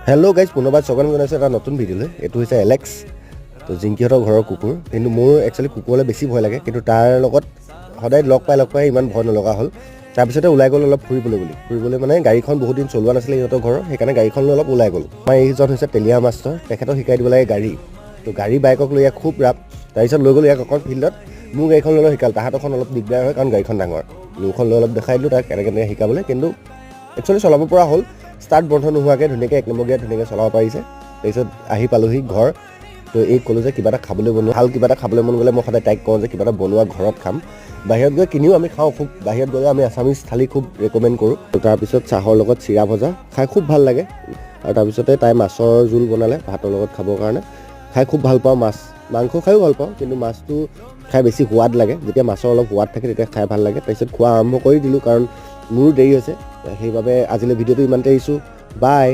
Hello' guys, পুনৰবাৰ স্বাগতম জনাইছোঁ এটা নতুন ভিডিঅ'লৈ। এইটো হৈছে এলেক্স। তো জিংকিহঁতৰ ঘৰৰ কুকুৰ, কিন্তু মোৰ একচুৱেলি কুকুৰলৈ বেছি ভয় লাগে, কিন্তু তাৰ লগত সদায় লগ পাই ইমান ভয় নলগা হ'ল। তাৰপিছতে ওলাই গ'ল অলপ ফুৰিবলৈ মানে গাড়ীখন বহুত দিন চলোৱা নাছিলে সিহঁতৰ ঘৰৰ, সেইকাৰণে গাড়ীখন লৈ অলপ ওলাই গ'ল। আমাৰ এইজন হৈছে তেলীয়া মাষ্টৰ, তেখেতক শিকাই দিব লাগে গাড়ী। তো গাড়ী বাইকক লৈ ইয়াক খুব ৰাপ, তাৰপিছত লৈ গ'লো ইয়াক অকল ফিল্ডত। মোৰ গাড়ীখন লৈ শিকাল, তাহাঁতৰখন অলপ দিগদাৰ হয় কাৰণ গাড়ীখন ডাঙৰ। মোৰখন লৈ অলপ দেখাই দিলোঁ তাক কেনেকৈ শিকাবলৈ, কিন্তু একচুৱেলি চলাব পৰা হ'ল। ষ্টাৰ্ট বন্ধ নোহোৱাকৈ ধুনীয়াকৈ 1 নম্বৰ গিয়াৰত ধুনীয়াকৈ চলাব পাৰিছে। তাৰপিছত আহি পালোহি ঘৰ। তো এই ক'লোঁ যে কিবা এটা খাবলৈ বনোৱা, ভাল কিবা এটা খাবলৈ মন গ'লে মই সদায় তাইক কওঁ যে কিবা এটা বনোৱা ঘৰত খাম। বাহিৰত গৈ কিনিও আমি খাওঁ, খুব বাহিৰত গ'লে আমি আছামিজ থালি খুব ৰেকমেণ্ড কৰোঁ। তাৰপিছত চাহৰ লগত চিৰা ভজা খাই খুব ভাল লাগে। আৰু তাৰপিছতে তাই মাছৰ জোল বনালে ভাতৰ লগত খাবৰ কাৰণে, খাই খুব ভাল পাওঁ। মাংস খায়ো ভাল পাওঁ, কিন্তু মাছটো খাই বেছি সোৱাদ লাগে। যেতিয়া মাছৰ অলপ সোৱাদ থাকে তেতিয়া খাই ভাল লাগে। তাৰপিছত খোৱা আৰম্ভ কৰি দিলোঁ কাৰণ মোৰো দেৰি হৈছে। সেইবাবে আজিলৈ ভিডিঅ'টো ইমানতে এৰিছোঁ। বাই।